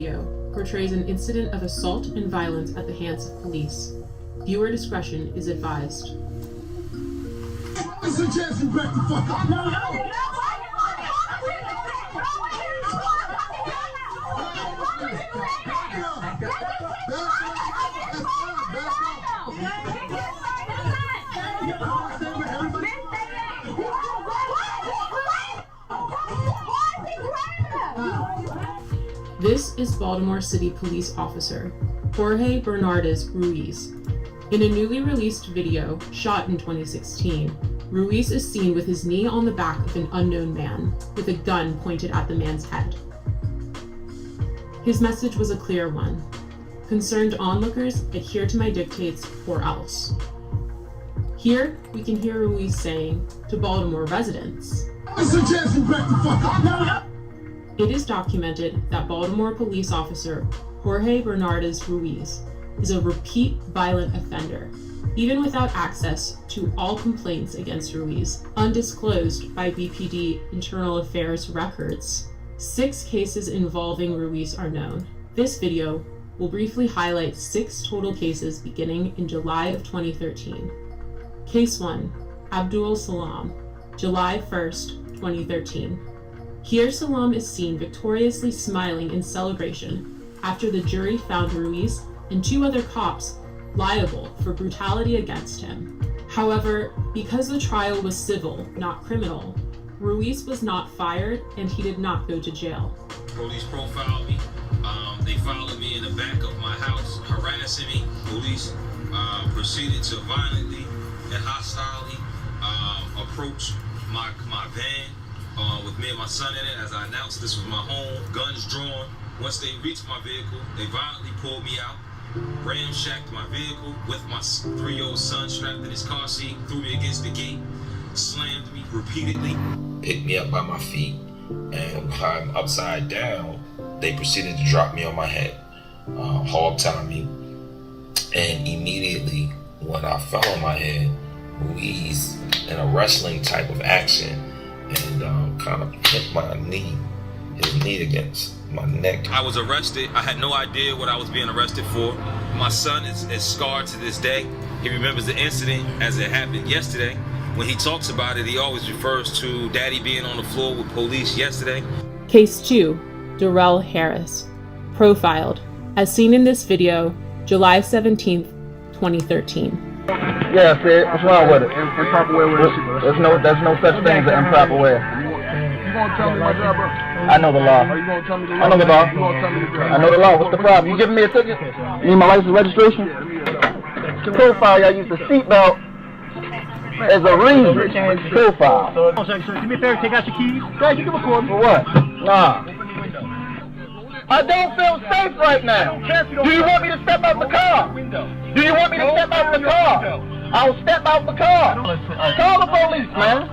video portrays an incident of assault and violence at the hands of police. Viewer discretion is advised. I suggest you back the fuck up. This is Baltimore City Police Officer Jorge Bernardes Ruiz. In a newly released video shot in 2016, Ruiz is seen with his knee on the back of an unknown man, with a gun pointed at the man's head. His message was a clear one: concerned onlookers, adhere to my dictates or else. Here, we can hear Ruiz saying to Baltimore residents, I suggest you back the fuck up. It is documented that Baltimore police officer Jorge Bernardes Ruiz is a repeat violent offender, even without access to all complaints against Ruiz, undisclosed by BPD Internal Affairs records. 6 cases involving Ruiz are known. This video will briefly highlight 6 total cases beginning in July of 2013. Case 1, Abdul Salam, July 1st, 2013. Here Salam is seen victoriously smiling in celebration after the jury found Ruiz and 2 other cops liable for brutality against him. However, because the trial was civil, not criminal, Ruiz was not fired and he did not go to jail. Police profiled me. They followed me in the back of my house, harassing me. Police proceeded to violently and hostilely approach my van with me and my son in it. As I announced this was my home, guns drawn. Once they reached my vehicle, they violently pulled me out, ramshacked my vehicle with my 3-year-old son strapped in his car seat, threw me against the gate, slammed me repeatedly, picked me up by my feet, and while I'm upside down, they proceeded to drop me on my head, hog-tie me, and immediately when I fell on my head, Ruiz, in a wrestling type of action, and kind of hit his knee against my neck. I was arrested. I had no idea what I was being arrested for. My son is scarred to this day. He remembers the incident as it happened yesterday. When he talks about it, he always refers to Daddy being on the floor with police yesterday. Case 2, Darrell Harris, profiled, as seen in this video, July 17th, 2013. Yeah, Sid, what's wrong with it? Improper way with it. There's no such thing as an improper way. You gonna tell me my job, bro? I know the law. Are you gonna tell me the law? I know the law. You gonna tell me the I know the law. What's the problem? You giving me a ticket? You need my license registration? To profile, y'all use the seatbelt as a reason. Profile. So do me a favor, take out your keys. Guys, you can record me. For what? Nah. I don't feel safe right now. Do you want me to step out the car? Do you want me to step out the car? I'll step out the car. Call the police, man.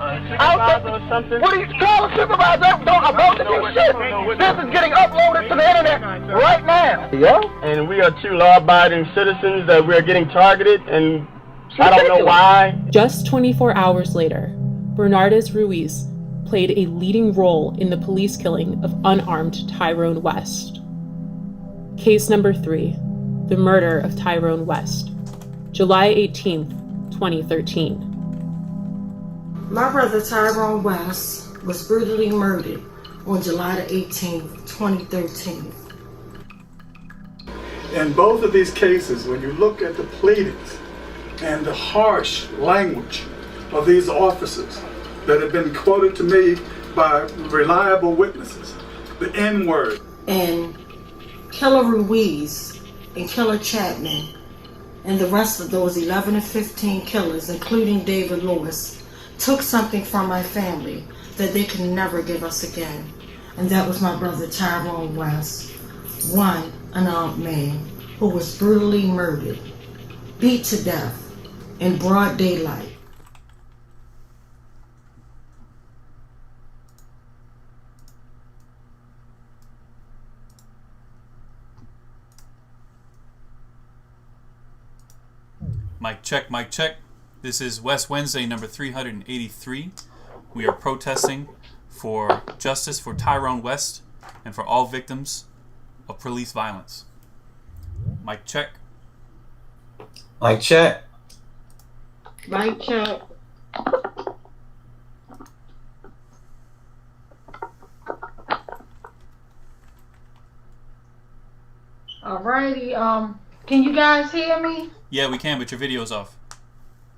What do you call a supervisor? I wrote this shit. This is getting uploaded to the internet right now. Yeah? And we are 2 law-abiding citizens that we're getting targeted, and I don't know why. Just 24 hours later, Bernardes Ruiz played a leading role in the police killing of unarmed Tyrone West. Case number 3, the murder of Tyrone West, July 18th, 2013. My brother Tyrone West was brutally murdered on July the 18th, 2013. In both of these cases, when you look at the pleadings and the harsh language of these officers that have been quoted to me by reliable witnesses, the N-word. And Killer Ruiz and Killer Chapman and the rest of those 11 or 15 killers, including David Lewis, took something from my family that they can never give us again. And that was my brother Tyrone West, one unarmed man who was brutally murdered, beat to death in broad daylight. Mic check, mic check. This is West Wednesday number 383. We are protesting for justice for Tyrone West and for all victims of police violence. Mic check. Mic check. Mic check. Alrighty, can you guys hear me? Yeah, we can, but your video's off.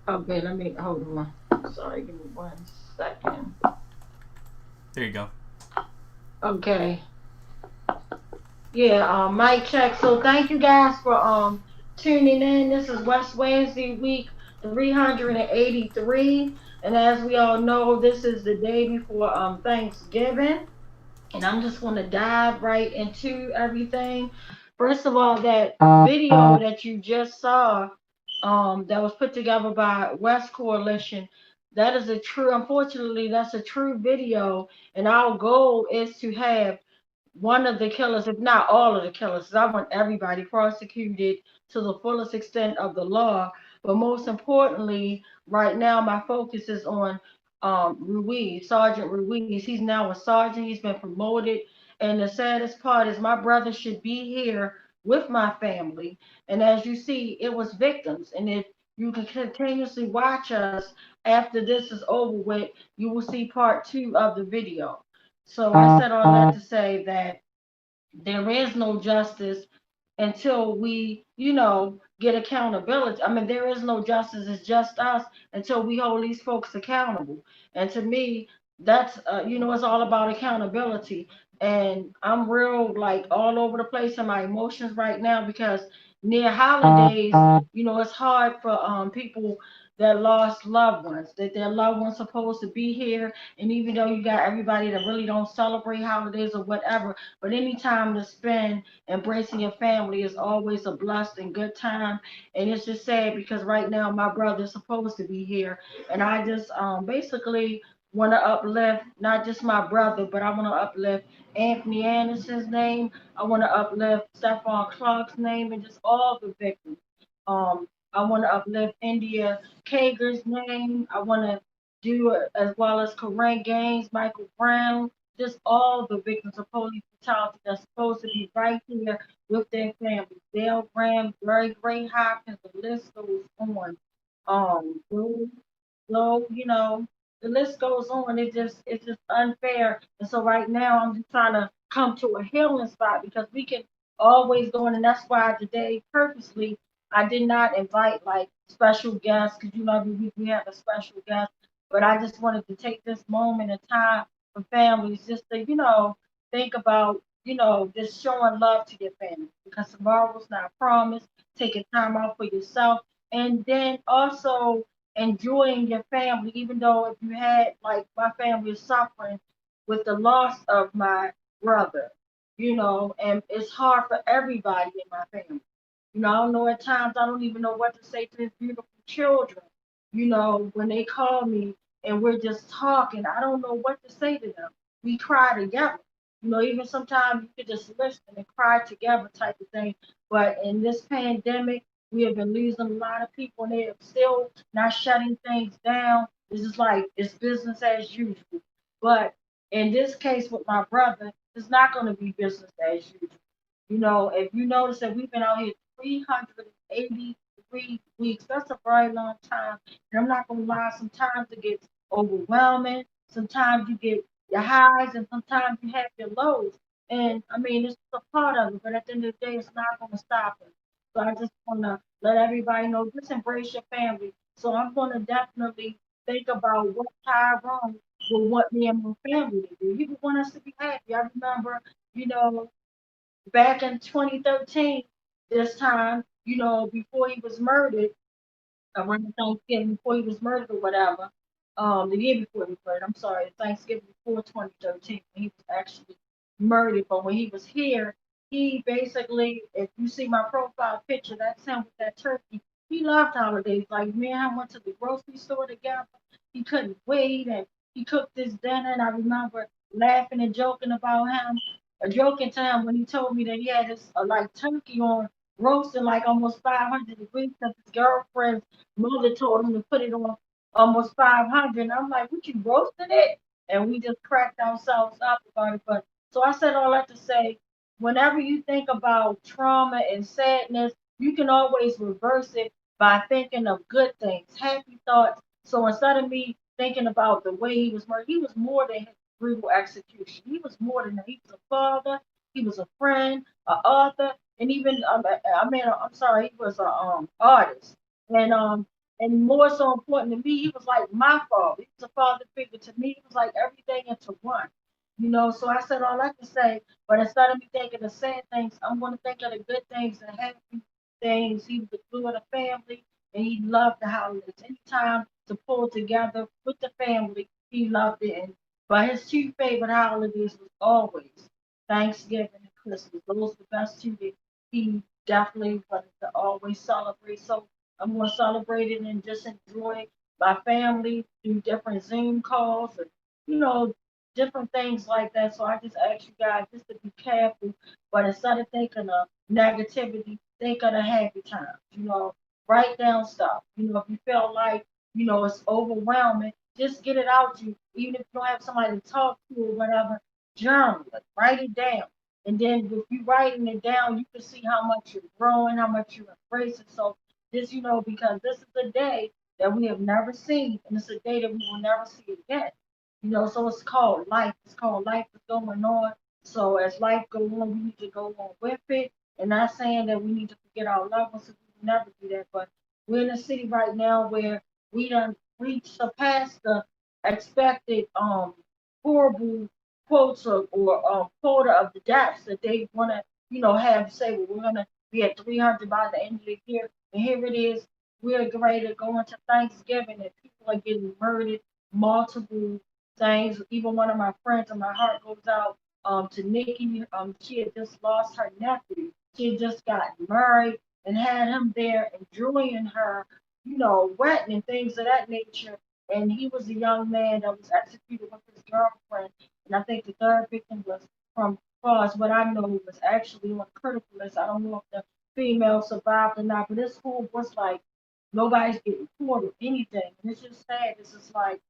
Okay, let me, hold on. Sorry, give me 1 second. There you go. Okay. Yeah, mic check. So thank you guys for tuning in. This is West Wednesday week 383. And as we all know, this is the day before Thanksgiving. And I'm just going to dive right into everything. First of all, that video that you just saw that was put together by West Coalition, that is a true, unfortunately, that's a true video. And our goal is to have one of the killers, if not all of the killers, 'cause I want everybody prosecuted to the fullest extent of the law. But most importantly, right now, my focus is on Ruiz, Sergeant Ruiz. He's now a sergeant. He's been promoted. And the saddest part is my brother should be here with my family. And as you see, it was victims. And if you can continuously watch us after this is over with, you will see part 2 of the video. So I said all that to say that there is no justice until we, get accountability. I mean, there is no justice. It's just us until we hold these folks accountable. And to me, that's, it's all about accountability. And I'm real, like, all over the place in my emotions right now because near holidays, it's hard for people that lost loved ones, that their loved ones supposed to be here. And even though you got everybody that really don't celebrate holidays or whatever, but any time to spend embracing your family is always a blessed and good time. And it's just sad because right now my brother is supposed to be here. And I just basically want to uplift not just my brother, but I want to uplift Anthony Anderson's name. I want to uplift Stephon Clark's name and just all the victims. I want to uplift India Kager's name. I want to do it as well as Corinne Gaines, Michael Brown, just all the victims of police brutality that's supposed to be right here with their families. Dale Graham, Gray Hopkins, the list goes on. So, the list goes on. It's just unfair. And so right now I'm just trying to come to a healing spot because we can always go in, and that's why today purposely I did not invite like special guests because every week we have a special guest. But I just wanted to take this moment in time for families just to, think about, just showing love to your family because tomorrow's not promised. Taking time out for yourself and then also enjoying your family, even though if you had like my family is suffering with the loss of my brother, and it's hard for everybody in my family. I don't know at times I don't even know what to say to his beautiful children. When they call me and we're just talking, I don't know what to say to them. We cry together. Even sometimes you could just listen and cry together type of thing. But in this pandemic, we have been losing a lot of people and they're still not shutting things down. It's just like it's business as usual. But in this case with my brother, it's not going to be business as usual. If you notice that we've been out here 383 weeks, that's a very long time. And I'm not going to lie, sometimes it gets overwhelming. Sometimes you get your highs and sometimes you have your lows. And I mean, it's a part of it, but at the end of the day, it's not going to stop us. So I just want to let everybody know, just embrace your family. So I'm going to definitely think about what Tyrone will want me and my family to do. He would want us to be happy. I remember, back in 2013, this time, before he was murdered, around Thanksgiving, before he was murdered or whatever, the year before he was murdered, I'm sorry, Thanksgiving before 2013, when he was actually murdered. But when he was here, he basically, if you see my profile picture, that's him with that turkey. He loved holidays. Like, me and him went to the grocery store together. He couldn't wait, and he cooked this dinner, and I remember laughing and joking about him, joking to him when he told me that he had this like turkey on roasting like almost 500 degrees because his girlfriend's mother told him to put it on almost 500. And I'm like, what, you roasted it? And we just cracked ourselves up about it. But so I said all that to say whenever you think about trauma and sadness, you can always reverse it by thinking of good things, happy thoughts. So instead of me thinking about the way he was murdered, he was more than his brutal execution. He was more than that. He was a father, he was a friend, an author, and even I'm sorry, he was a artist. And and more so important to me, he was like my father. He was a father figure to me. He was like everything into one. So I said all I can say, but instead of me thinking the sad things, I'm going to think of the good things and happy things. He was the glue of the family, and he loved the holidays. Anytime to pull together with the family, he loved it. But his two favorite holidays was always Thanksgiving and Christmas. Those were the best two that he definitely wanted to always celebrate. So I'm going to celebrate it and just enjoy my family through different Zoom calls and you know different things like that. So I just ask you guys just to be careful, but instead of thinking of negativity, think of the happy times. Write down stuff. If you feel like it's overwhelming, just get it out to you. Even if you don't have somebody to talk to or whatever, journal it, write it down. And then if you writing it down, you can see how much you're growing, how much you're embracing. So this, because this is a day that we have never seen, and it's a day that we will never see again. So it's called life. It's called life is going on. So as life goes on, we need to go on with it. And not saying that we need to forget our loved ones, 'cause we will never do that. But we're in a city right now where we surpassed the expected horrible quotes or quota of the deaths that they want to have say, well, we're gonna be at 300 by the end of the year. And here it is, we're ready to go into Thanksgiving and people are getting murdered multiple things. Even one of my friends, and my heart goes out to Nikki. She had just lost her nephew. She had just gotten married and had him there enjoying her, wedding and things of that nature. And he was a young man that was executed with his girlfriend. And I think the third victim was from far as what I know was actually on critical list. I don't know if the female survived or not, but this whole was like nobody's getting caught or anything. And it's just sad. It's just like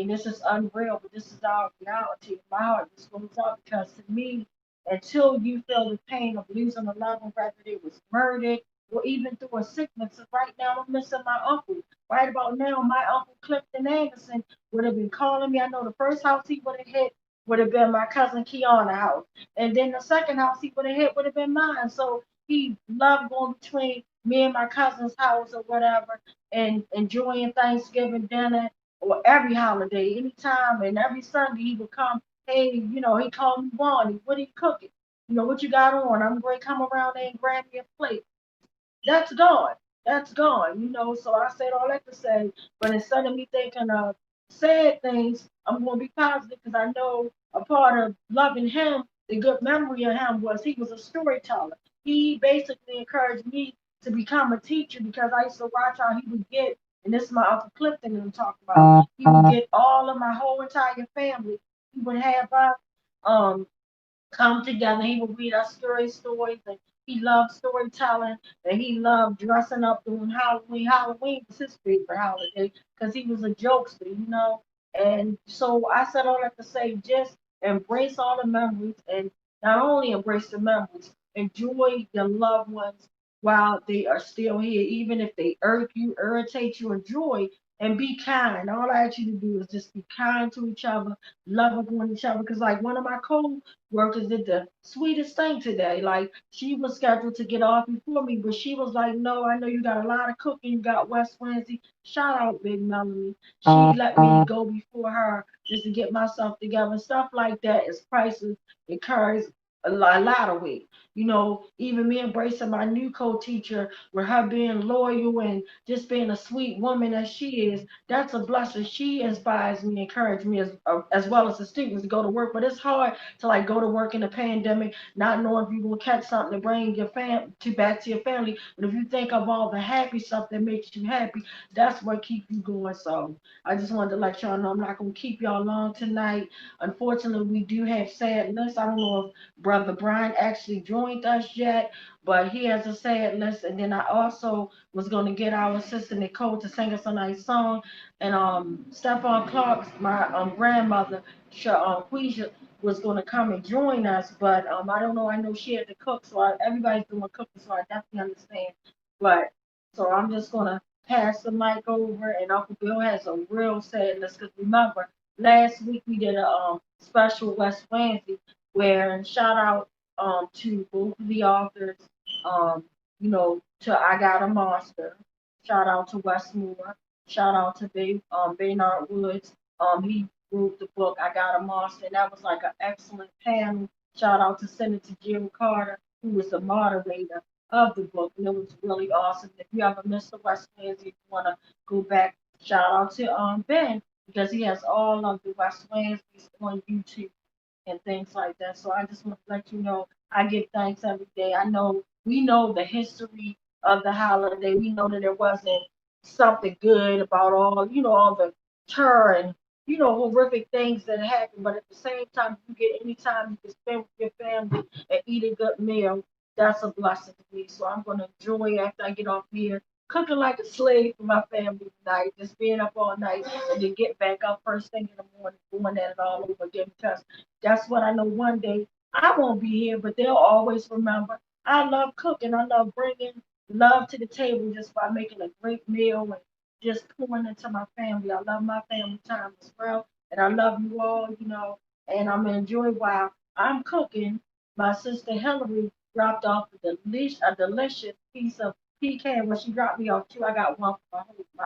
this is unreal, but this is our reality. My heart just goes out because to me, until you feel the pain of losing a loved one, whether it was murdered or even through a sickness, so right now I'm missing my uncle. Right about now, my uncle Clifton Anderson would have been calling me. I know the first house he would have hit would have been my cousin Kiana house. And then the second house he would have hit would have been mine. So he loved going between me and my cousin's house or whatever and enjoying Thanksgiving dinner or every holiday, anytime and every Sunday he would come, hey, he called me Bonnie, what are you cooking? What you got on? I'm going to come around there and grab me a plate. That's gone. That's gone, So I said all that to say, but instead of me thinking of sad things, I'm going to be positive because I know a part of loving him, the good memory of him was he was a storyteller. He basically encouraged me to become a teacher because I used to watch how he would get, and this is my Uncle Clifton that I'm talking about. He would get all of my whole entire family. He would have us come together. He would read us stories, and he loved storytelling, and he loved dressing up during Halloween. Halloween was his favorite holiday because he was a jokester. And so I said all that to say, just embrace all the memories, and not only embrace the memories, enjoy your loved ones while they are still here, even if they irk you, irritate you, enjoy and be kind. All I ask you to do is just be kind to each other, love upon each other. Because like one of my co-workers did the sweetest thing today. Like she was scheduled to get off before me, but she was like, "No, I know you got a lot of cooking. You got West Wednesday. Shout out, Big Melanie. She let me go before her just to get myself together. Stuff like that is priceless. It carries a lot of weight. Even me embracing my new co-teacher with her being loyal and just being a sweet woman as she is, that's a blessing. She inspires me, encourages me as well as the students to go to work. But it's hard to like go to work in a pandemic, not knowing if you will catch something to bring your back to your family. But if you think of all the happy stuff that makes you happy, that's what keeps you going. So I just wanted to let y'all know I'm not gonna keep y'all long tonight. Unfortunately, we do have sadness. I don't know if Brother Brian actually joined us yet, but he has a sad list. And then I also was going to get our sister Nicole to sing us a nice song. And Stephon Clark's my grandmother, Quisha, was going to come and join us, but I don't know. I know she had to cook, so everybody's doing cooking, so I definitely understand. But so I'm just going to pass the mic over, and Uncle Bill has a real sadness because remember last week we did a special West Wednesday where and shout out to both of the authors, um, to I Got a Monster, shout out to Westmore, shout out to Baynard Woods. He wrote the book I Got a Monster, and that was like an excellent panel. Shout out to Senator Jim Carter, who was the moderator of the book, and it was really awesome. If you ever missed the West Wednesday, if you want to go back, shout out to Ben because he has all of the West Wednesdays on YouTube and things like that. So I just want to let you know I give thanks every day. I know we know the history of the holiday. We know that it wasn't something good about all the terror and horrific things that happen. But at the same time, you get any time you can spend with your family and eat a good meal, that's a blessing to me. So I'm gonna enjoy after I get off here, cooking like a slave for my family tonight, just being up all night and then get back up first thing in the morning, doing that all over again because that's what I know one day I won't be here, but they'll always remember. I love cooking. I love bringing love to the table just by making a great meal and just pouring into my family. I love my family time as well. And I love you all, and I'm enjoying while I'm cooking. My sister Hillary dropped off a delicious piece of pecan when she dropped me off too. I got one for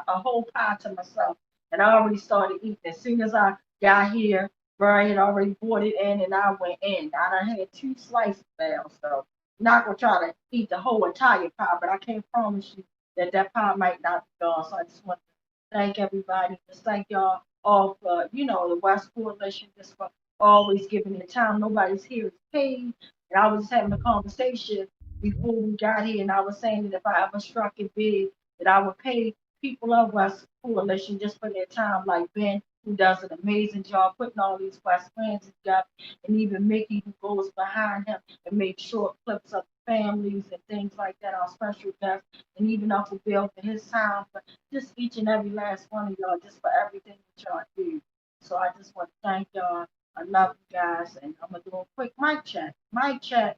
a whole pie to myself. And I already started eating. As soon as I got here, Brian had already brought it in and I went in. I done had 2 slices now, so not gonna try to eat the whole entire pie, but I can't promise you that pie might not be gone. So I just want to thank everybody. Just thank y'all all for, the West Coalition, just for always giving their time. Nobody's here is paid. And I was having a conversation before we got here, and I was saying that if I ever struck it big, that I would pay people of West Coalition just for their time, like Ben, who does an amazing job putting all these West friends together, and even Mickey, who goes behind him and makes short clips of families and things like that, our special guests, and even Uncle Bill for his time, for just each and every last one of y'all, just for everything that y'all do. So I just want to thank y'all. I love you guys, and I'm gonna do a quick mic check. Mic check.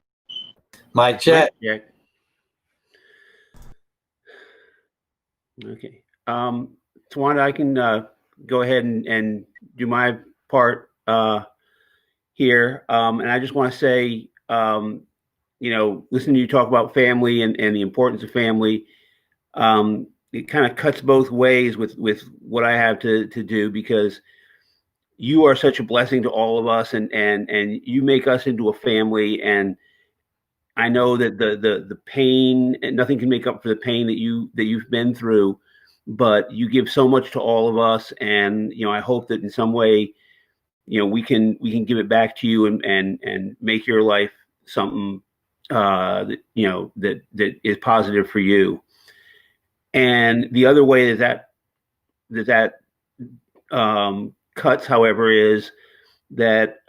Mic check. Okay. Tawanda, I can go ahead and do my part here. And I just want to say, listening to you talk about family and the importance of family, it kind of cuts both ways with what I have to do, because you are such a blessing to all of us, and you make us into a family. And I know that the pain, and nothing can make up for the pain that you've been through, but you give so much to all of us. And I hope that in some way, we can give it back to you and make your life something that is positive for you. And the other way that cuts, however, is that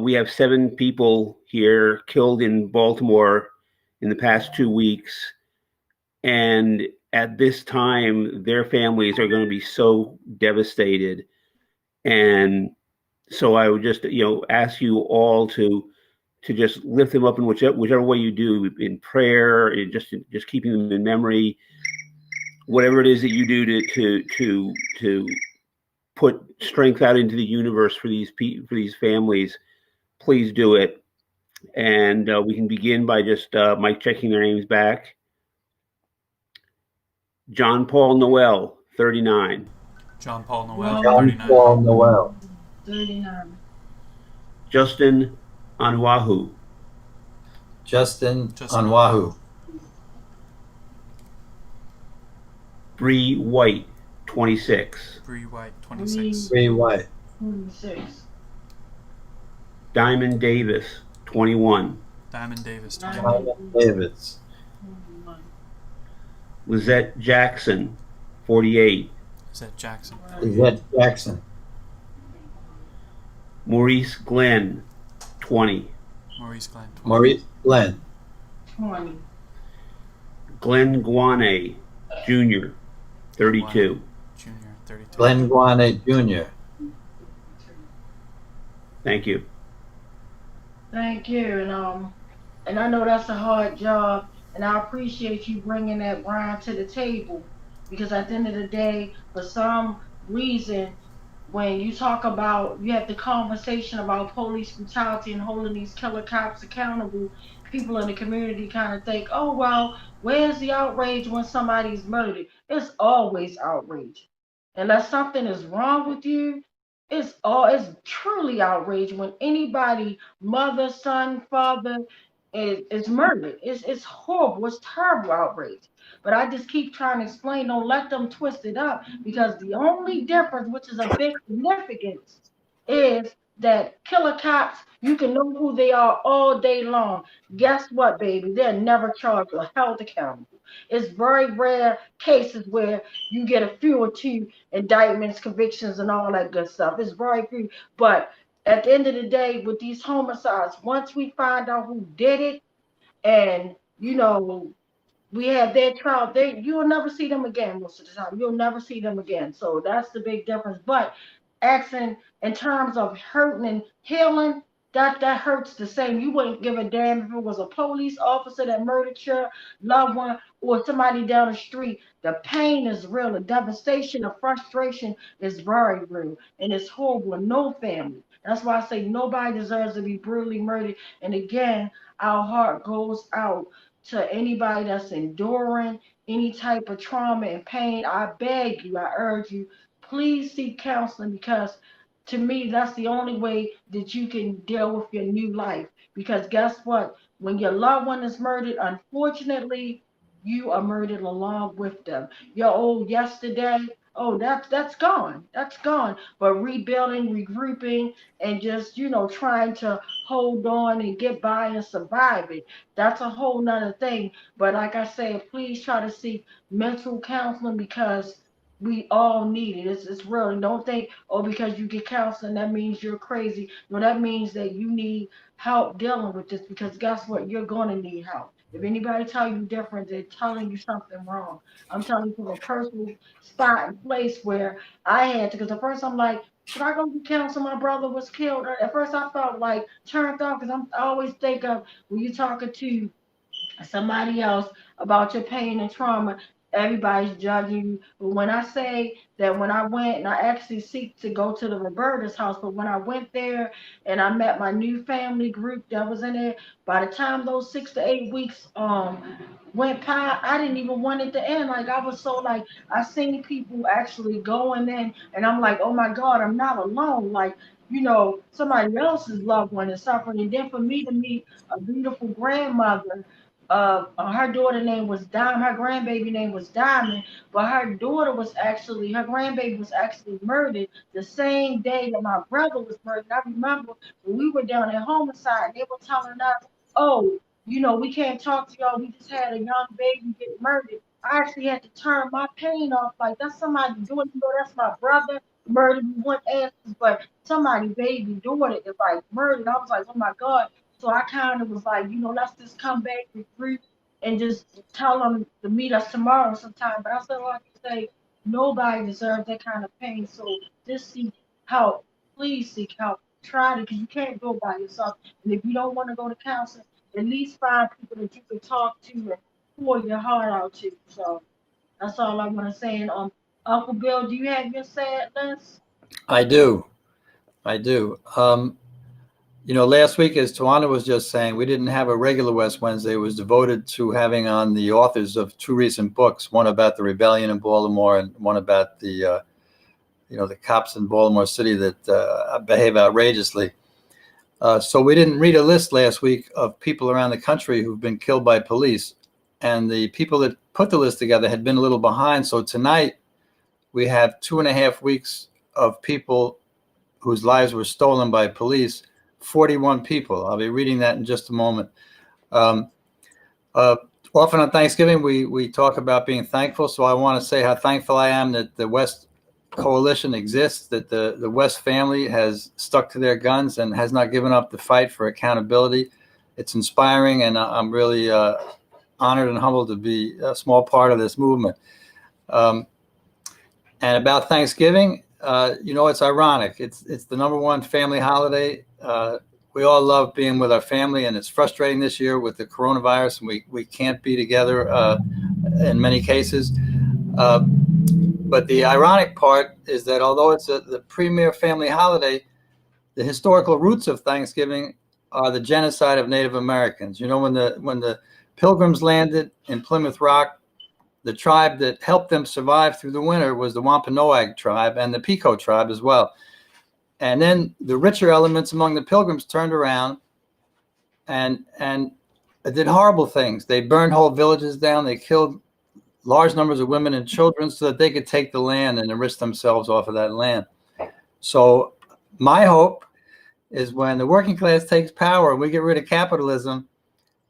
we have 7 people here killed in Baltimore in the past 2 weeks. And at this time, their families are going to be so devastated. And so I would just, ask you all to just lift them up in whichever way you do, in prayer, and just keeping them in memory, whatever it is that you do to put strength out into the universe for these families. Please do it. And we can begin by just Mike checking their names back. John Paul Noel, 39. John Paul Noel, John 39. Paul Noel. 39. Justin Anwahu. Justin Anwahu. Bree White, 26. Bree White, 26. Bree White. 26. Diamond Davis, 21. Diamond Davis, 21. Diamond Davis. Lizette Jackson, 48. Lizette Jackson. Lizette Jackson. Maurice Glenn, 20. Maurice Glenn, 20. Maurice Glenn. 20. Glenn Guane, Jr., 32. Junior, 32. Glenn Guane Jr. Thank you. Thank you. And I know that's a hard job, and I appreciate you bringing that, Brian, to the table, because at the end of the day, for some reason, when you talk about, you have the conversation about police brutality and holding these killer cops accountable, people in the community kind of think, oh, well, where's the outrage when somebody's murdered? It's always outrage. Unless something is wrong with you, it's truly outrage when anybody, mother, son, father, is murdered. It's horrible. It's terrible outrage. But I just keep trying to explain, don't let them twist it up, because the only difference, which is a big significance, is that killer cops, you can know who they are all day long. Guess what, baby? They're never charged or held accountable. It's very rare cases where you get a few or two indictments, convictions, and all that good stuff. It's very few. But at the end of the day, with these homicides, once we find out who did it, and we have their trial, you'll never see them again most of the time. You'll never see them again. So that's the big difference. But asking in terms of hurting and healing, that hurts the same. You wouldn't give a damn if it was a police officer that murdered your loved one or somebody down the street. The pain is real. The devastation, the frustration is very real. And it's horrible in no family. That's why I say nobody deserves to be brutally murdered. And again, our heart goes out to anybody that's enduring any type of trauma and pain. I beg you, I urge you, please seek counseling, because to me, that's the only way that you can deal with your new life. Because guess what? When your loved one is murdered, unfortunately, you are murdered along with them. Your old yesterday, oh, that's gone. That's gone. But rebuilding, regrouping, and just, trying to hold on and get by and survive it, that's a whole nother thing. But like I said, please try to seek mental counseling, because we all need it. It's real. And don't think, oh, because you get counseling, that means you're crazy. No, that means that you need help dealing with this, because guess what? You're going to need help. If anybody tell you different, they're telling you something wrong. I'm telling you from a personal spot and place where I had to, because at first I'm like, should I go get counsel? My brother was killed. At first I felt like turned off, because I always think of when you're talking to somebody else about your pain and trauma, everybody's judging you. But when I say that, when I went and I actually seek to go to the Roberta's house, but when I went there and I met my new family group that was in there, by the time those 6 to 8 weeks went by, I didn't even want it to end. Like, I was so like, I seen people actually going in, and I'm like, oh my God, I'm not alone. Like, somebody else's loved one is suffering. And then for me to meet a beautiful grandmother, her daughter name was Diamond, her grandbaby name was Diamond, but her grandbaby was actually murdered the same day that my brother was murdered. I remember when we were down at homicide, they were telling us, oh, we can't talk to y'all. We just had a young baby get murdered. I actually had to turn my pain off. Like, that's somebody doing, that's my brother murdered. We want answers, but somebody baby daughter is like murdered. I was like, oh my God. So I kind of was like, let's just come back with group and just tell them to meet us tomorrow sometime. But I still like to say, nobody deserves that kind of pain. So just seek help. Please seek help. Try it, because you can't go by yourself. And if you don't want to go to counseling, at least find people that you can talk to and pour your heart out to. So that's all I want to say. And Uncle Bill, do you have your sad list? I do. Last week, as Tawana was just saying, we didn't have a regular West Wednesday. It was devoted to having on the authors of two recent books, one about the rebellion in Baltimore and one about the cops in Baltimore City that behave outrageously. So we didn't read a list last week of people around the country who've been killed by police. And the people that put the list together had been a little behind. So tonight we have 2.5 weeks of people whose lives were stolen by police. 41 people. I'll be reading that in just a moment. Often on Thanksgiving, we talk about being thankful. So I want to say how thankful I am that the West Coalition exists, that the West family has stuck to their guns and has not given up the fight for accountability. It's inspiring, and I'm really honored and humbled to be a small part of this movement. And about Thanksgiving, it's ironic. It's the number one family holiday. we all love being with our family, and it's frustrating this year with the coronavirus, and we can't be together in many cases. But the ironic part is that although it's the premier family holiday, the historical roots of Thanksgiving are the genocide of Native Americans. You know, when the Pilgrims landed in Plymouth Rock, the tribe that helped them survive through the winter was the Wampanoag tribe and the Pico tribe as well. And then the richer elements among the Pilgrims turned around and did horrible things. They burned whole villages down. They killed large numbers of women and children so that they could take the land and enrich themselves off of that land. So my hope is when the working class takes power and we get rid of capitalism,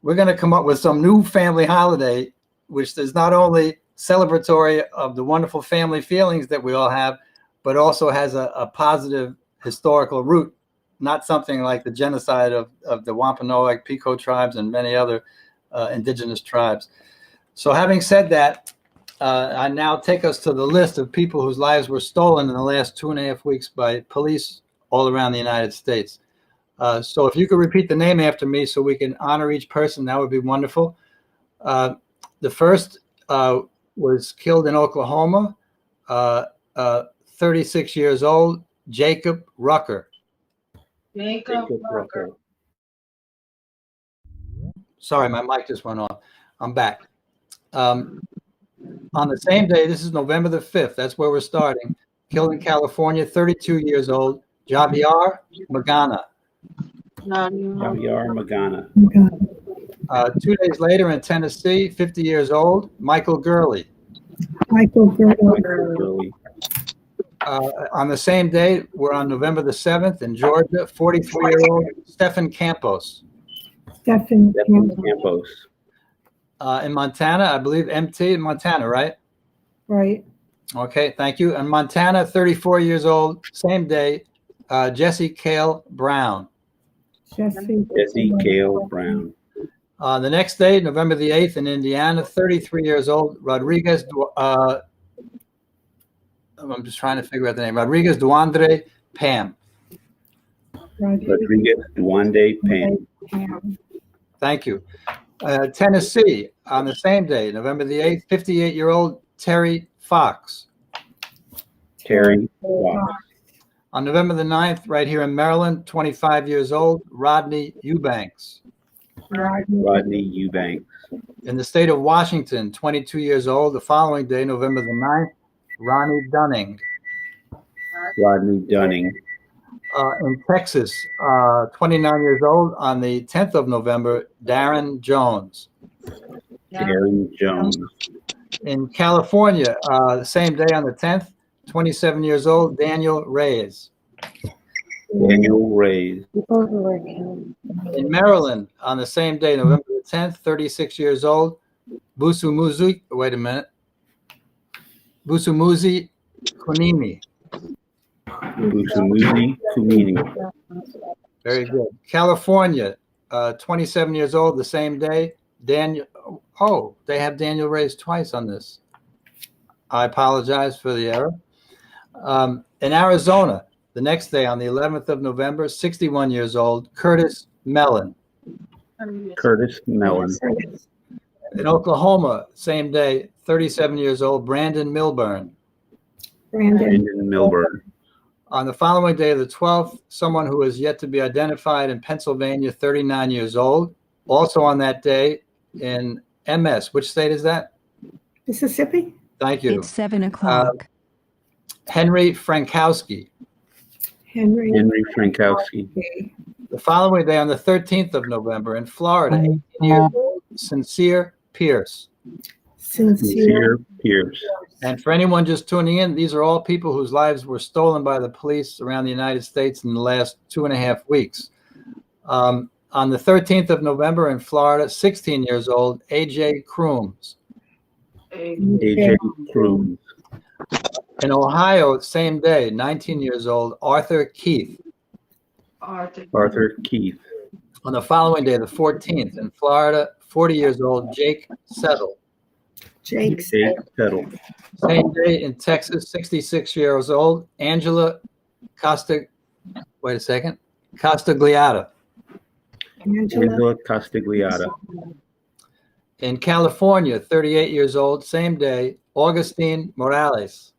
we're going to come up with some new family holiday, which is not only celebratory of the wonderful family feelings that we all have, but also has a positive historical root, not something like the genocide of the Wampanoag, Pico tribes and many other indigenous tribes. So having said that, I now take us to the list of people whose lives were stolen in the last 2.5 weeks by police all around the United States. So if you could repeat the name after me so we can honor each person, that would be wonderful. The first was killed in Oklahoma, 36 years old, Jacob Rucker. Jacob Rucker. Sorry, my mic just went off. I'm back. On the same day, this is November the 5th, that's where we're starting, killed in California, 32 years old, Javier Magana. Javier Magana. 2 days later in Tennessee, 50 years old, Michael Gurley. Michael Gurley. On the same day, we're on November the 7th in Georgia, 43-year-old Stephen Campos. Stephen Campos. In Montana, I believe MT in Montana, right? Right. Okay, thank you. In Montana, 34 years old, same day, Jesse Cale Brown. Jesse Cale Brown. The next day, November the 8th in Indiana, 33 years old, Rodriguez, I'm just trying to figure out the name, Rodriguez Duandre Pam. Rodriguez Duandre Pam. Thank you. Tennessee, on the same day, November the 8th, 58-year-old Terry Fox. Terry Fox. On November the 9th, right here in Maryland, 25 years old, Rodney Eubanks. Rodney Eubanks. In the state of Washington, 22 years old, the following day, November the 9th, Ronnie Dunning. Rodney Dunning. In Texas, 29 years old, on the 10th of November, Darren Jones. Darren Jones. In California, the same day on the 10th, 27 years old, Daniel Reyes. Daniel Reyes. In Maryland, on the same day, November the 10th, 36 years old, Busumuzi Kunimi. Busumuzi Kunimi. Very good. California, 27 years old, the same day, Daniel. Oh, they have Daniel Reyes twice on this. I apologize for the error. In Arizona, the next day on the 11th of November, 61 years old, Curtis Mellon. Curtis Mellon. In Oklahoma, same day, 37 years old, Brandon Milburn. Brandon Milburn. On the following day, the 12th, someone who is yet to be identified in Pennsylvania, 39 years old. Also on that day in MS. Which state is that? Mississippi. Thank you. It's 7 o'clock. Henry Frankowski. Henry Frankowski. The following day on the 13th of November in Florida, 18 years old, Sincere Pierce. Sincere Pierce. And for anyone just tuning in, these are all people whose lives were stolen by the police around the United States in the last 2.5 weeks. On the 13th of November in Florida, 16 years old, A.J. Crooms. A.J. Crooms. In Ohio, same day, 19 years old, Arthur Keith. Arthur Keith. On the following day, the 14th, in Florida, 40 years old, Jake Settle. Jake Settle. Same day in Texas, 66 years old, Angela Castagliata. Angela Castigliata. In California, 38 years old, same day, Augustine Morales.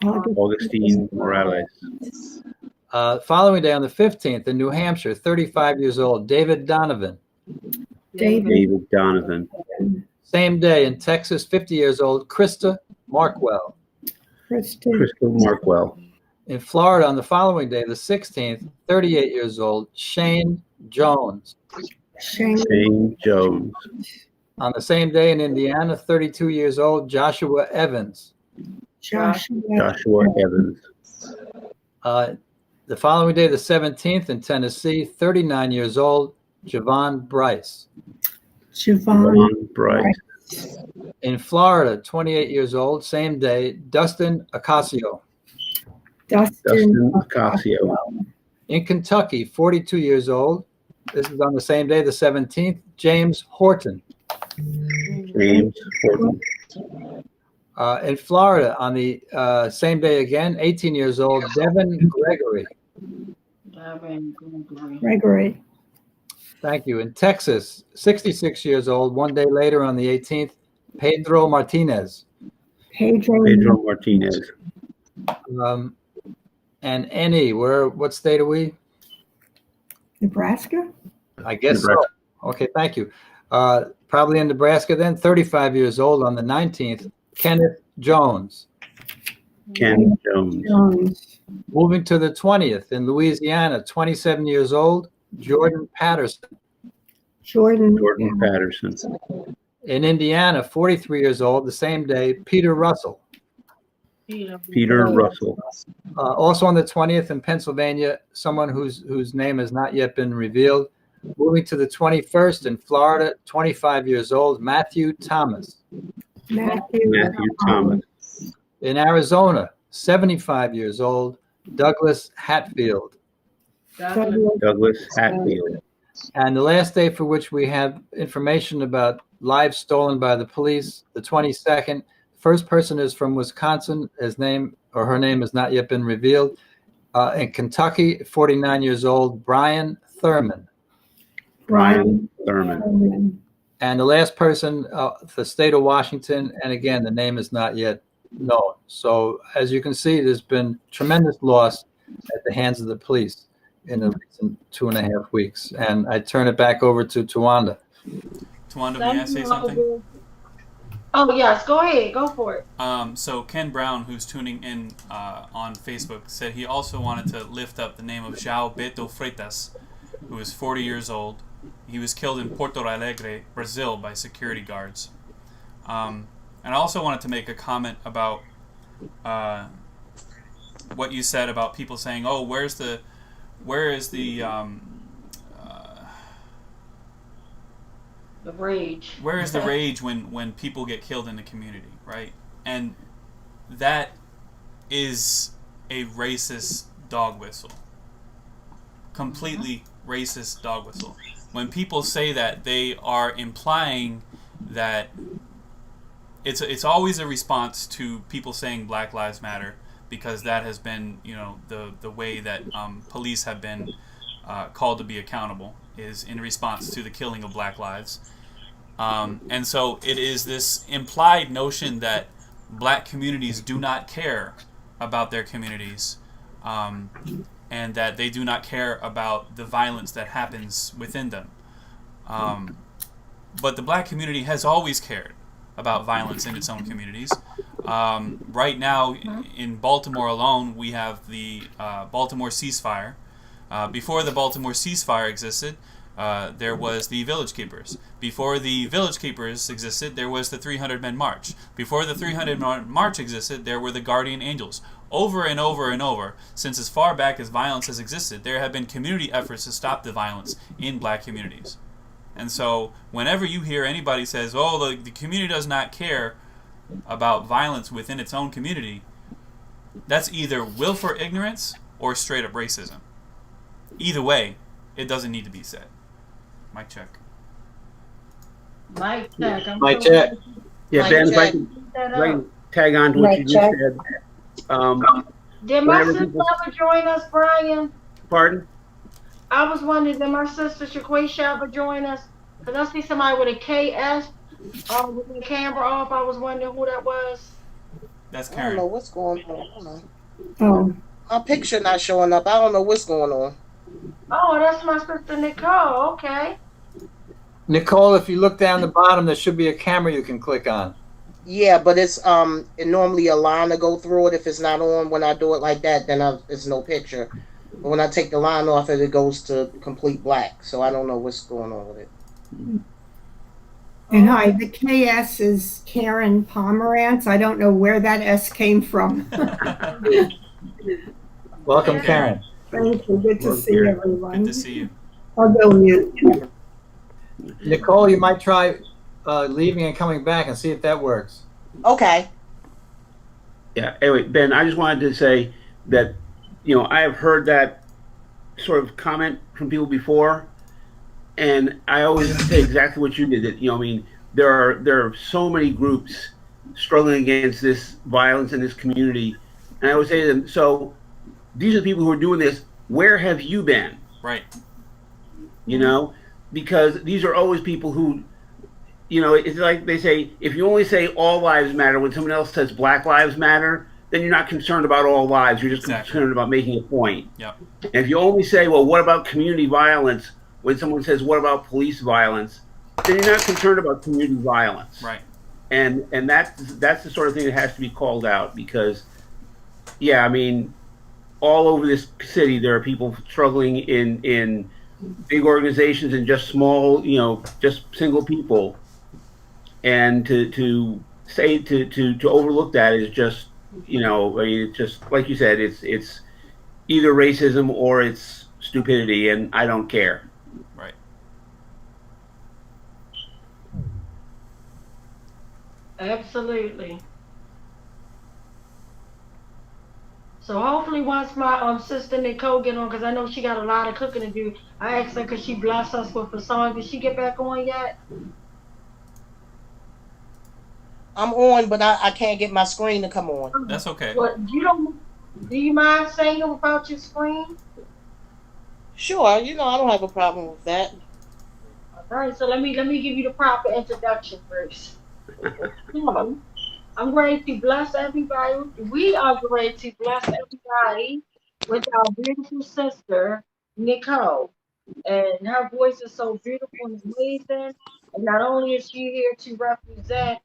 Augustine Morales. Following day on the 15th in New Hampshire, 35 years old, David Donovan. David Donovan. Same day in Texas, 50 years old, Krista Markwell. Crystal Markwell. In Florida on the following day, the 16th, 38 years old, Shane Jones. Shane Jones. On the same day in Indiana, 32 years old, Joshua Evans. Joshua Evans. The following day, the 17th in Tennessee, 39 years old, Javon Bryce. Javon Bryce. In Florida, 28 years old, same day, Dustin Ocasio. Dustin Ocasio. In Kentucky, 42 years old, this is on the same day, the 17th, James Horton. James Horton. In Florida, on the same day again, 18 years old, Devin Gregory. Gregory. Thank you. In Texas, 66 years old, one day later on the 18th, Pedro Martinez. Pedro Martinez. And Annie, what state are we? Nebraska? I guess so. Okay, thank you. Probably in Nebraska then, 35 years old on the 19th, Kenneth Jones. Ken Jones. Moving to the 20th in Louisiana, 27 years old, Jordan Patterson. Jordan Patterson. In Indiana, 43 years old, the same day, Peter Russell. Peter Russell. Also on the 20th in Pennsylvania, someone whose name has not yet been revealed. Moving to the 21st in Florida, 25 years old, Matthew Thomas. Matthew Thomas. In Arizona, 75 years old, Douglas Hatfield. Douglas Hatfield. And the last day for which we have information about lives stolen by the police, the 22nd. First person is from Wisconsin. His name or her name has not yet been revealed. In Kentucky, 49 years old, Brian Thurman. Brian Thurman. And the last person, the state of Washington, and again, the name is not yet known. So as you can see, there's been tremendous loss at the hands of the police in the recent 2.5 weeks. And I turn it back over to Tawanda. Tawanda, may I say something? Oh, yes. Go ahead. Go for it. So Ken Brown, who's tuning in on Facebook, said he also wanted to lift up the name of João Beto Freitas, who is 40 years old. He was killed in Porto Alegre, Brazil, by security guards. And I also wanted to make a comment about what you said about people saying, "Oh, where is the rage? Where is the rage when people get killed in the community, right?" And that is a racist dog whistle. Completely racist dog whistle. When people say that, they are implying that it's always a response to people saying Black Lives Matter, because that has been, the way that police have been called to be accountable, is in response to the killing of Black lives. And so it is this implied notion that Black communities do not care about their communities, and that they do not care about the violence that happens within them. But the Black community has always cared about violence in its own communities. Right now, in Baltimore alone, we have the Baltimore ceasefire. Before the Baltimore ceasefire existed, there was the Village Keepers. Before the Village Keepers existed, there was the 300 Men March. Before the 300 Men March existed, there were the Guardian Angels. Over and over and over, since as far back as violence has existed, there have been community efforts to stop the violence in Black communities. And so whenever you hear anybody says, "Oh, the community does not care about violence within its own community," that's either willful ignorance or straight up racism. Either way, it doesn't need to be said. Mic check. Mic check. Mic check. Yeah, Ben, if I can tag on to what you just said. Did my sister ever join us, Brian? Pardon? I was wondering, did my sister Shaquisha ever join us? Because I see somebody with a KS with the camera off. I was wondering who that was. That's I don't Karen. know what's going on. Hold on. Oh, My picture not showing up. I don't know what's going on. Oh, that's my sister Nicole. Okay. Nicole, if you look down the bottom, there should be a camera you can click on. Yeah, but it's it normally a line to go through it. If it's not on when I do it like that, then it's no picture. But when I take the line off it goes to complete black. So I don't know what's going on with it. and hi, the KS is Karen Pomerantz. I don't know where that S came from. Welcome, Karen. Thank you. Good to see everyone. Good to see you. I'll go mute. Nicole, you might try leaving and coming back and see if that works. Okay. Yeah. Anyway, Ben, I just wanted to say that, I have heard that sort of comment from people before, and I always say exactly what you did. That there are so many groups struggling against this violence in this community, and I always say to them, so these are the people who are doing this. Where have you been? Right. Because these are always people who, it's like they say, if you only say all lives matter when someone else says Black Lives Matter, then you're not concerned about all lives. You're just concerned about making a point. Yep. And if you only say, well, what about community violence when someone says, what about police violence, then you're not concerned about community violence. Right. And that's the sort of thing that has to be called out because, all over this city, there are people struggling in big organizations and just small, just single people. And to say to overlook that is just, it's just like you said, it's either racism or it's stupidity, and I don't care. Right. Absolutely. So hopefully once my sister Nicole get on, because I know she got a lot of cooking to do, I asked her could she bless us with a song. Did she get back on yet? I'm on, but I can't get my screen to come on. That's okay. What do you mind singing without your screen? Sure, I don't have a problem with that. All right, so let me give you the proper introduction first. I'm ready to bless everybody. We are ready to bless everybody with our beautiful sister, Nicole. And her voice is so beautiful and amazing. And not only is she here to represent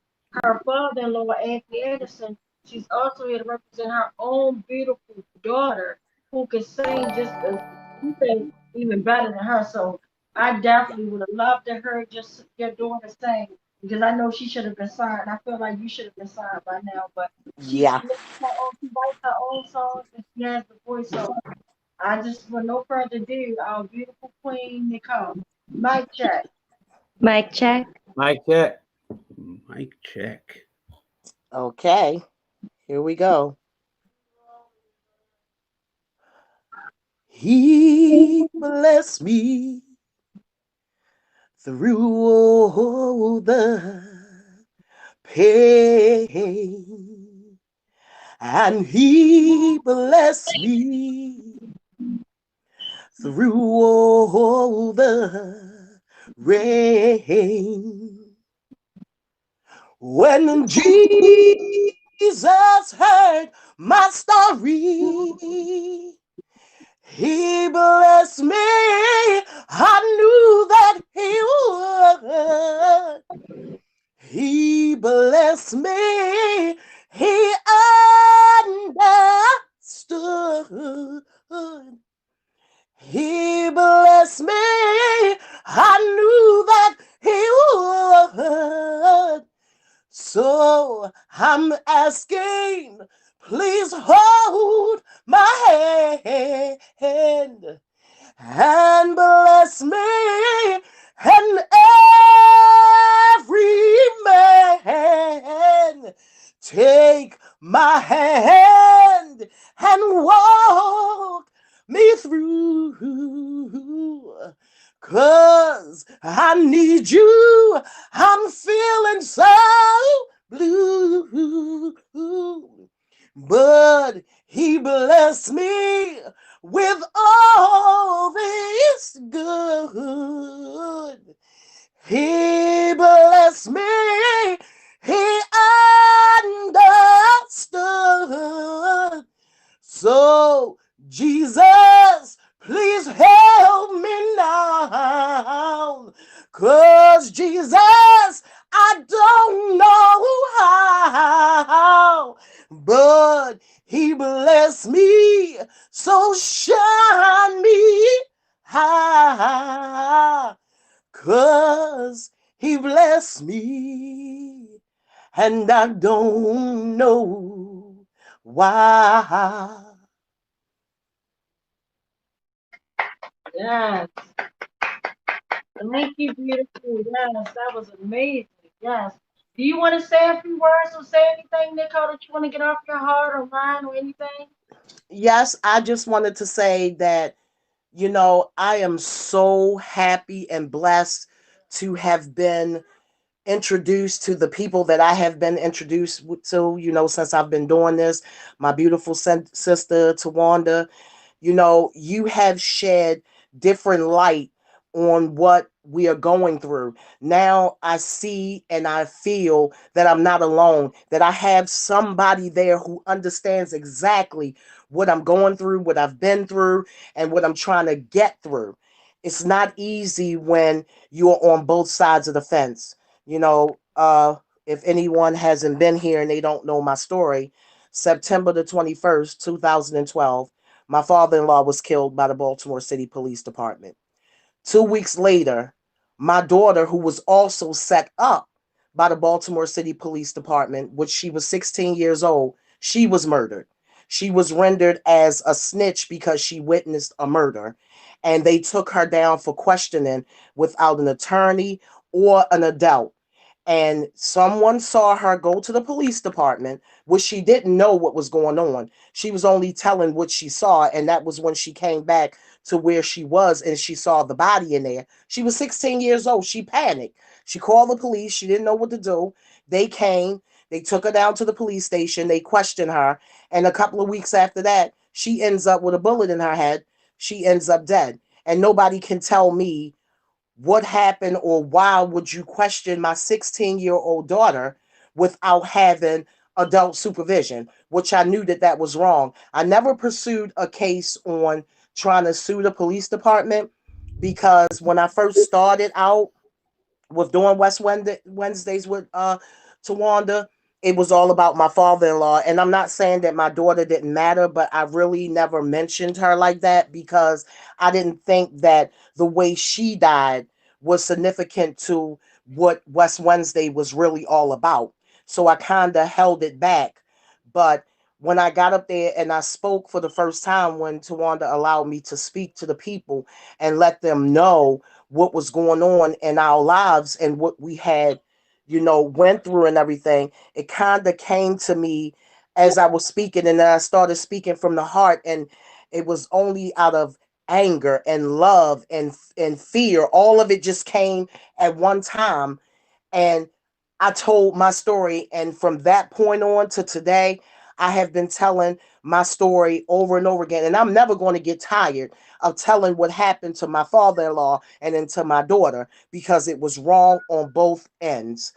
her father-in-law, Anthony Anderson, she's also here to represent her own beautiful daughter who can sing just as you think even better than her. So I definitely would have loved to hear just your daughter sing. Because I know she should have been signed. I feel like you should have been signed by now, but she writes her own songs and she has the voice. So I just, with no further ado, our beautiful queen Nicole. Mic check. Mic check. Mic check. Mic check. Okay, here we go. He blessed me through all the pain, and he blessed me through all the rain. When Jesus heard my story, he blessed me. I knew that he would. He blessed me. He understood. He blessed me. I knew that he would. So I'm asking, please hold my hand and bless me and every man. Take my hand and walk me through, 'cause I need you. I'm feeling so blue. But he blessed me with all these 'cause he blessed me, and I don't know why. Yes. Thank you, beautiful. Yes, that was amazing. Yes. Do you want to say a few words or say anything, Nicole, that you want to get off your heart or mind or anything? Yes, I just wanted to say that, I am so happy and blessed to have been introduced to the people that I have been introduced to, since I've been doing this. My beautiful sister, Tawanda, you have shed different light on what we are going through. Now I see and I feel that I'm not alone, that I have somebody there who understands exactly what I'm going through, what I've been through, and what I'm trying to get through. It's not easy when you're on both sides of the fence. If anyone hasn't been here and they don't know my story, September the 21st, 2012, my father-in-law was killed by the Baltimore City Police Department. 2 weeks later, my daughter, who was also set up by the Baltimore City Police Department, which she was 16 years old, she was murdered. She was rendered as a snitch because she witnessed a murder, and they took her down for questioning without an attorney or an adult. And someone saw her go to the police department, which she didn't know what was going on. She was only telling what she saw, and that was when she came back to where she was and she saw the body in there. She was 16 years old. She panicked. She called the police. She didn't know what to do. They came. They took her down to the police station. They questioned her. And a couple of weeks after that, she ends up with a bullet in her head. She ends up dead. And nobody can tell me what happened or why would you question my 16-year-old daughter without having adult supervision, which I knew that was wrong. I never pursued a case on trying to sue the police department because when I first started out with doing West Wednesdays with Tawanda, it was all about my father-in-law. And I'm not saying that my daughter didn't matter, but I really never mentioned her like that because I didn't think that the way she died was significant to what West Wednesday was really all about. So I kind of held it back. But when I got up there and I spoke for the first time, when Tawanda allowed me to speak to the people and let them know what was going on in our lives and what we had, went through and everything, it kind of came to me as I was speaking, and then I started speaking from the heart, and it was only out of anger and love and fear. All of it just came at one time, and I told my story. And from that point on to today, I have been telling my story over and over again. And I'm never going to get tired of telling what happened to my father-in-law and then to my daughter because it was wrong on both ends.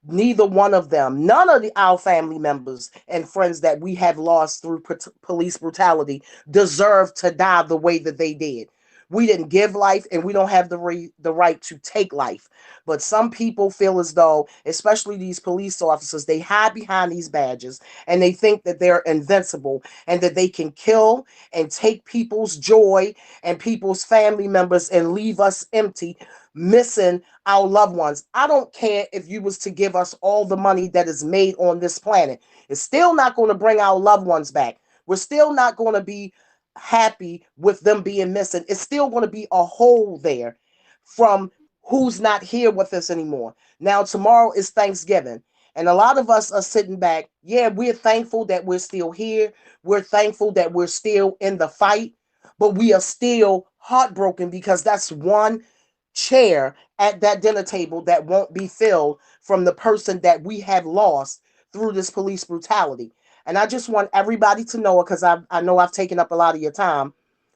Neither one of them, none of our family members and friends that we have lost through police brutality deserve to die the way that they did. We didn't give life, and we don't have the right to take life. But some people feel as though, especially these police officers, they hide behind these badges and they think that they're invincible and that they can kill and take people's joy and people's family members and leave us empty, missing our loved ones. I don't care if you was to give us all the money that is made on this planet. It's still not going to bring our loved ones back. We're still not going to be happy with them being missing. It's still going to be a hole there from who's not here with us anymore. Now, tomorrow is Thanksgiving, and a lot of us are sitting back. Yeah, we're thankful that we're still here. We're thankful that we're still in the fight, but we are still heartbroken because that's one chair at that dinner table that won't be filled from the person that we have lost through this police brutality. And I just want everybody to know it because I know I've taken up a lot of your time,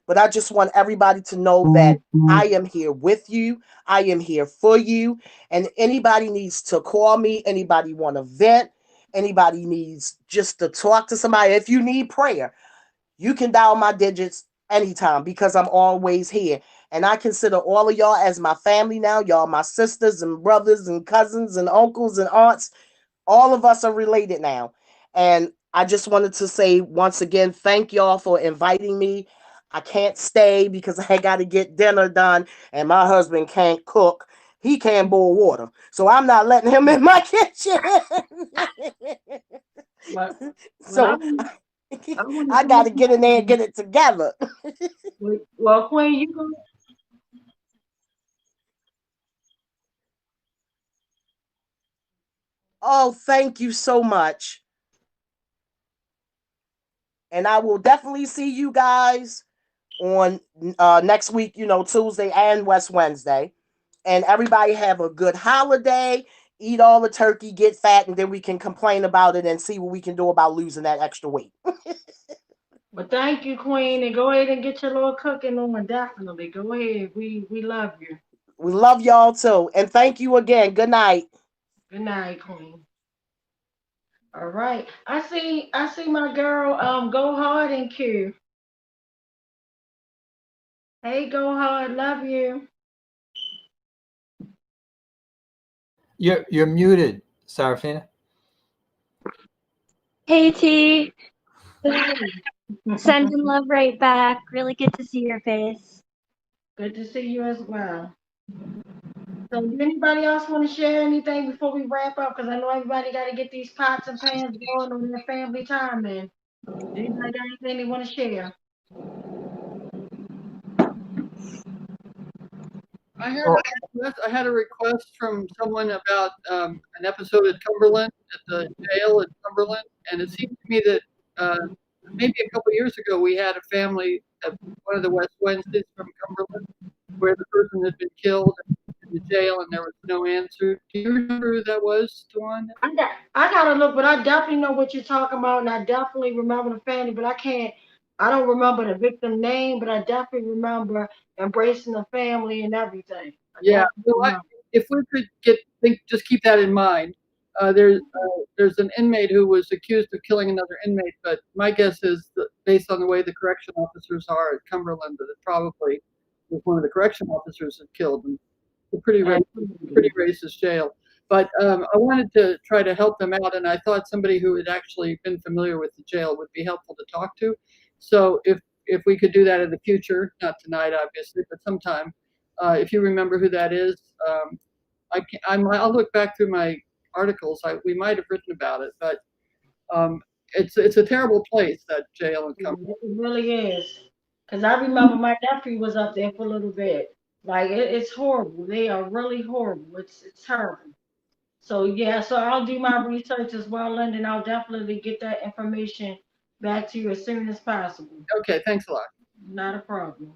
but I just want everybody to know that I am here with you. I am here for you. And anybody needs to call me. Anybody want to vent. Anybody needs just to talk to somebody. If you need prayer, you can dial my digits anytime because I'm always here. And I consider all of y'all as my family now. Y'all my sisters and brothers and cousins and uncles and aunts. All of us are related now. And I just wanted to say once again, thank y'all for inviting me. I can't stay because I got to get dinner done, and my husband can't cook. He can't boil water, so I'm not letting him in my kitchen. So I got to get in there and get it together. Well, Queen, you go. Oh, thank you so much. And I will definitely see you guys on next week, Tuesday and West Wednesday. And everybody have a good holiday. Eat all the turkey, get fat, and then we can complain about it and see what we can do about losing that extra weight. Well, thank you, Queen, and go ahead and get your little cooking on. Definitely, go ahead. We love you. We love y'all too, and thank you again. Good night. Good night, Queen. All right, I see my girl. Go hard and Q. Hey, go hard. Love you. You're muted, Sarafina. Hey T. Sending love right back. Really good to see your face. Good to see you as well. So, do anybody else want to share anything before we wrap up? Because I know everybody got to get these pots and pans going on their family time. And anybody got anything they want to share? I had a request from someone about an episode at Cumberland, at the jail at Cumberland, and it seemed to me that maybe a couple of years ago we had a family at one of the West Wednesdays from Cumberland where the person had been killed in the jail and there was no answer. Do you remember who that was, Dawn? I gotta look, but I definitely know what you're talking about, and I definitely remember the family, but I don't remember the victim name, but I definitely remember embracing the family and everything. Yeah, well, if we could just keep that in mind. There's an inmate who was accused of killing another inmate, but my guess is that based on the way the correction officers are at Cumberland, that it probably was one of the correction officers that killed him. It's a pretty racist jail. But I wanted to try to help them out, and I thought somebody who had actually been familiar with the jail would be helpful to talk to. So if we could do that in the future, not tonight obviously, but sometime, if you remember who that is, I'll look back through my articles. We might have written about it, but it's a terrible place, that jail in Cumberland. It really is. Because I remember my nephew was up there for a little bit. Like, it's horrible. They are really horrible. It's terrible. So, yeah, so I'll do my research as well, Lyndon. I'll definitely get that information back to you as soon as possible. Okay, thanks a lot. Not a problem.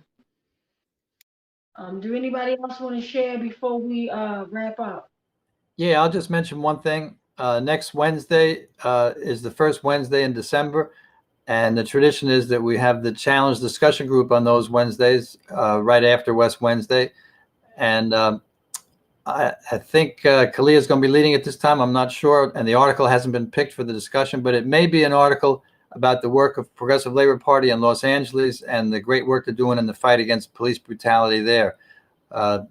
Do anybody else want to share before we wrap up? Yeah, I'll just mention one thing. Next Wednesday is the first Wednesday in December, and the tradition is that we have the challenge discussion group on those Wednesdays right after West Wednesday. And I think Kalia is going to be leading it this time. I'm not sure, and the article hasn't been picked for the discussion, but it may be an article about the work of Progressive Labor Party in Los Angeles and the great work they're doing in the fight against police brutality there.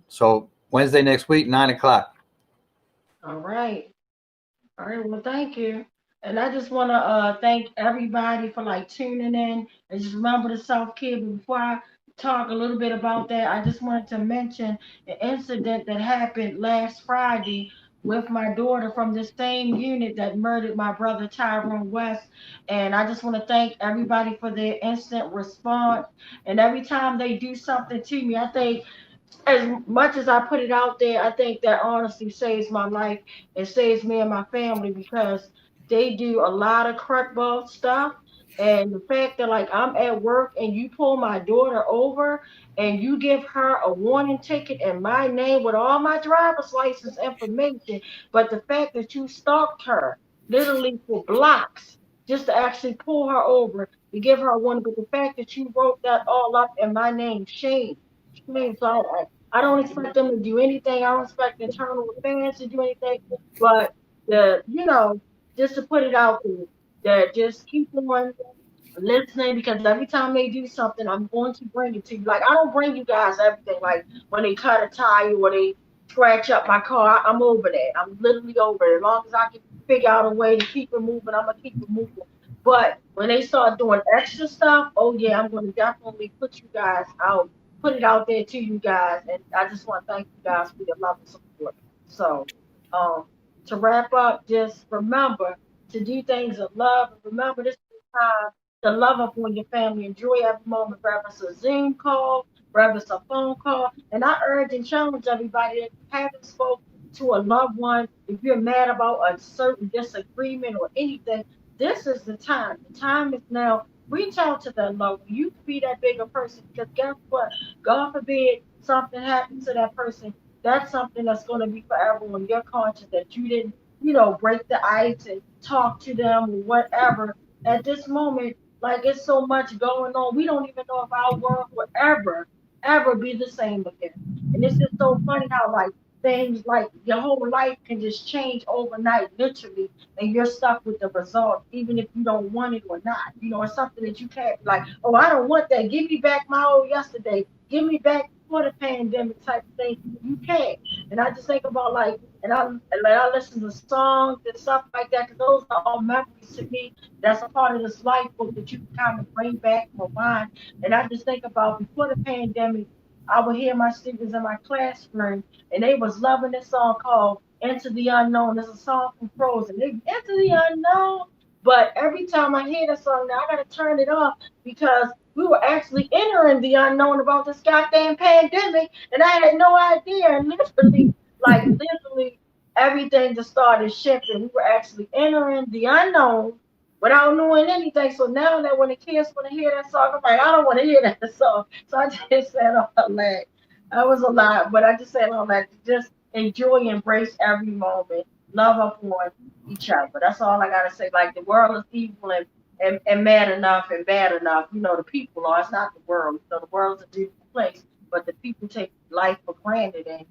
So Wednesday next week, 9 o'clock. All right. Well, thank you. And I just want to thank everybody for tuning in. And just remember the self-care. But before I talk a little bit about that, I just wanted to mention an incident that happened last Friday with my daughter from the same unit that murdered my brother Tyrone West. And I just want to thank everybody for their instant response. And every time they do something to me, I think, as much as I put it out there, I think that honestly saves my life and saves me and my family, because they do a lot of crackball stuff. And the fact that I'm at work and you pull my daughter over and you give her a warning ticket in my name with all my driver's license information, but the fact that you stalked her literally for blocks just to actually pull her over to give her a warning, but the fact that you wrote that all up in my name, shame. So I don't expect them to do anything. I don't expect internal affairs to do anything, but just to put it out there, that just keep on listening, because every time they do something, I'm going to bring it to you. I don't bring you guys everything. When they cut a tire or they scratch up my car, I'm over that. I'm literally over it. As long as I can figure out a way to keep it moving, I'm gonna keep it moving. But when they start doing extra stuff, oh yeah, I'm going to definitely put you guys out, put it out there to you guys. And I just want to thank you guys for your love and support. So, to wrap up, just remember to do things of love. And remember, this is the time to love up on your family. Enjoy every moment, whether it's a Zoom call, whether it's a phone call. And I urge and challenge everybody that haven't spoken to a loved one, if you're mad about a certain disagreement or anything, this is the time. The time is now. Reach out to that loved one. You can be that bigger person, because guess what? God forbid something happens to that person. That's something that's going to be forever on your conscience, that you didn't, break the ice and talk to them or whatever. At this moment, like, it's so much going on. We don't even know if our world will ever be the same again. And it's just so funny how, like, things like your whole life can just change overnight, literally, and you're stuck with the result, even if you don't want it or not. It's something that you can't, like, oh, I don't want that. Give me back my old yesterday. Give me back before the pandemic type of thing. You can't. And I just think about, like, and I listen to songs and stuff like that, because those are all memories to me. That's a part of this life book that you can kind of bring back for mine. And I just think about before the pandemic, I would hear my students in my classroom, and they was loving this song called Into the Unknown. It's a song from Frozen. Into the Unknown. But every time I hear that song now, I got to turn it off, because we were actually entering the unknown about this goddamn pandemic, and I had no idea. And literally, everything just started shifting. We were actually entering the unknown without knowing anything. So now that when the kids want to hear that song, I'm like, I don't want to hear that song. So I just said all that. That was a lot, but I just said all that to just enjoy and embrace every moment. Love up on each other. That's all I gotta say. Like, the world is evil and mad enough and bad enough. The people are. It's not the world. The world's a beautiful place, but the people take life for granted. And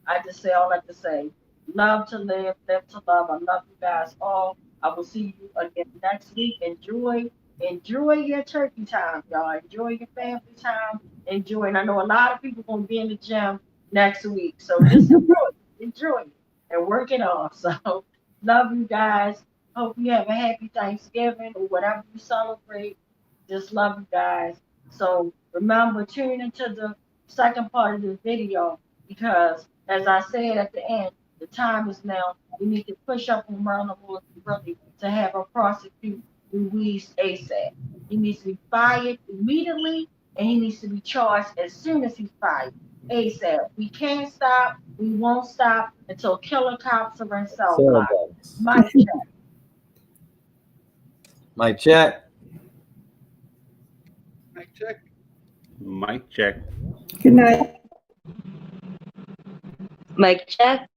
I just say all that to say. Love to live, live to love. I love you guys all. I will see you again next week. Enjoy your turkey time, y'all. Enjoy your family time. Enjoy. And I know a lot of people gonna be in the gym next week, so just enjoy it and work it off. So love you guys. Hope you have a happy Thanksgiving or whatever you celebrate. Just love you guys. So remember, tune into the second part of this video, because as I said at the end, the time is now. We need to push up on Merlin Willis really to have her prosecute Ruiz ASAP. He needs to be fired immediately, and he needs to be charged as soon as he's fired. ASAP. We can't stop. We won't stop until killer cops are in cell blocks. Mic check. Mic check. Mic check. Mic check. Good night. Mic check.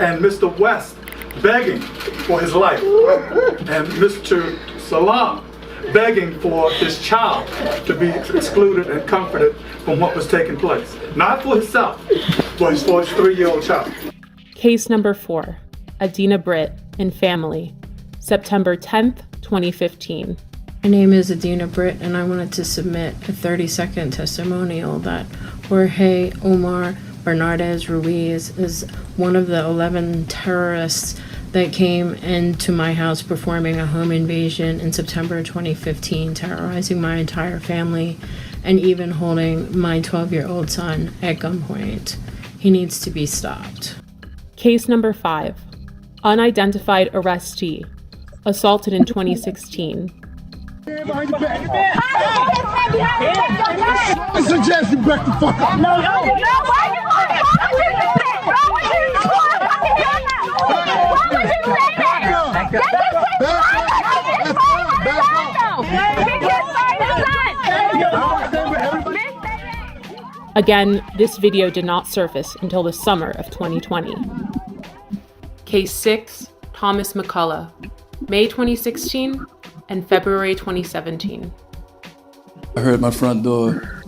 And Mr. West begging for his life, and Mr. Salam begging for his child to be excluded and comforted from what was taking place. Not for himself, but for his 3-year-old child. Case number 4, Adina Britt and family, September 10th, 2015. My name is Adina Britt, and I wanted to submit a 30-second testimonial that Jorge Omar Bernardez Ruiz is one of the 11 terrorists that came into my house performing a home invasion in September 2015, terrorizing my entire family and even holding my 12-year-old son at gunpoint. He needs to be stopped. Case number 5, unidentified arrestee, assaulted in 2016. I suggest you back the fuck up. No, why you want it? Why would you say that? Why would you say that? Again, this video did not surface until the summer of 2020. Case 6, Thomas McCullough, May 2016 and February 2017. I heard my front door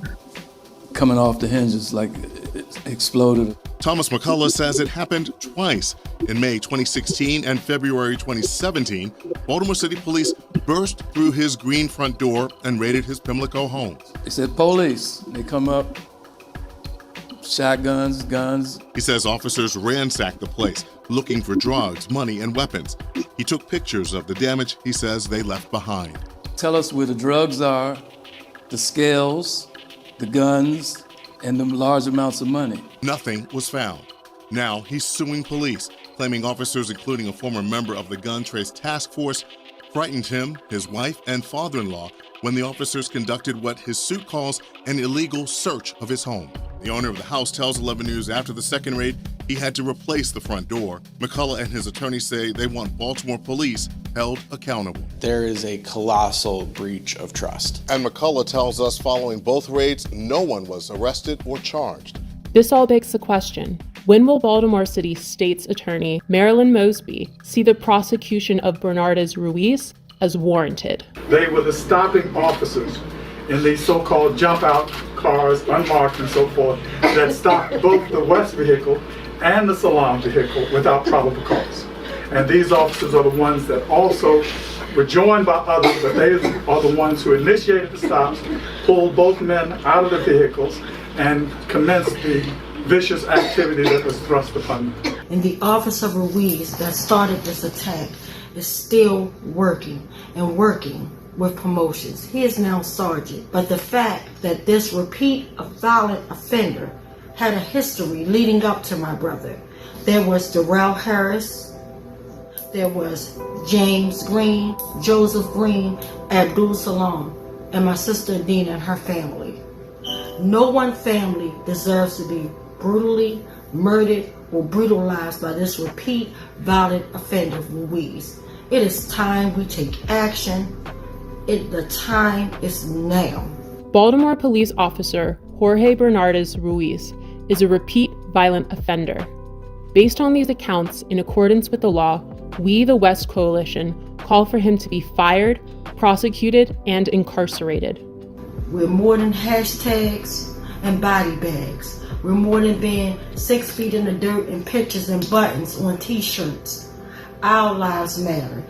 coming off the hinges, like it exploded. Thomas McCullough says it happened twice. In May 2016 and February 2017, Baltimore City Police burst through his green front door and raided his Pimlico home. They said, police. They come up, shotguns, guns. He says officers ransacked the place, looking for drugs, money, and weapons. He took pictures of the damage he says they left behind. Tell us where the drugs are, the scales, the guns, and the large amounts of money. Nothing was found. Now he's suing police, claiming officers, including a former member of the Gun Trace Task Force, frightened him, his wife, and father-in-law when the officers conducted what his suit calls an illegal search of his home. The owner of the house tells 11 News after the second raid, he had to replace the front door. McCullough and his attorney say they want Baltimore police held accountable. There is a colossal breach of trust. And McCullough tells us following both raids, no one was arrested or charged. This all begs the question, when will Baltimore City State's Attorney Marilyn Mosby see the prosecution of Bernardez Ruiz as warranted? They were the stopping officers in these so-called jump-out cars, unmarked and so forth, that stopped both the West vehicle and the Salam vehicle without probable cause. And these officers are the ones that also were joined by others, but they are the ones who initiated the stops, pulled both men out of the vehicles, and commenced the vicious activity that was thrust upon them. And the Officer Ruiz that started this attack is still working and working with promotions. He is now sergeant. But the fact that this repeat violent offender had a history leading up to my brother. There was Darrell Harris, there was James Green, Joseph Green, Abdul Salam, and my sister Dina and her family. No one family deserves to be brutally murdered or brutalized by this repeat violent offender Ruiz. It is time we take action. The time is now. Baltimore police officer Jorge Bernardez Ruiz is a repeat violent offender. Based on these accounts, in accordance with the law, we, the West Coalition, call for him to be fired, prosecuted, and incarcerated. We're more than hashtags and body bags. We're more than being 6 feet in the dirt and pictures and buttons on t-shirts. Our lives matter.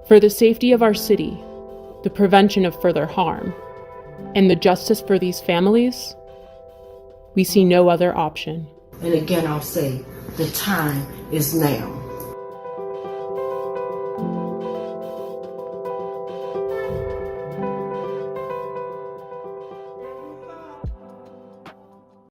For the safety of our city, the prevention of further harm, and the justice for these families, we see no other option. And again, I'll say, the time is now.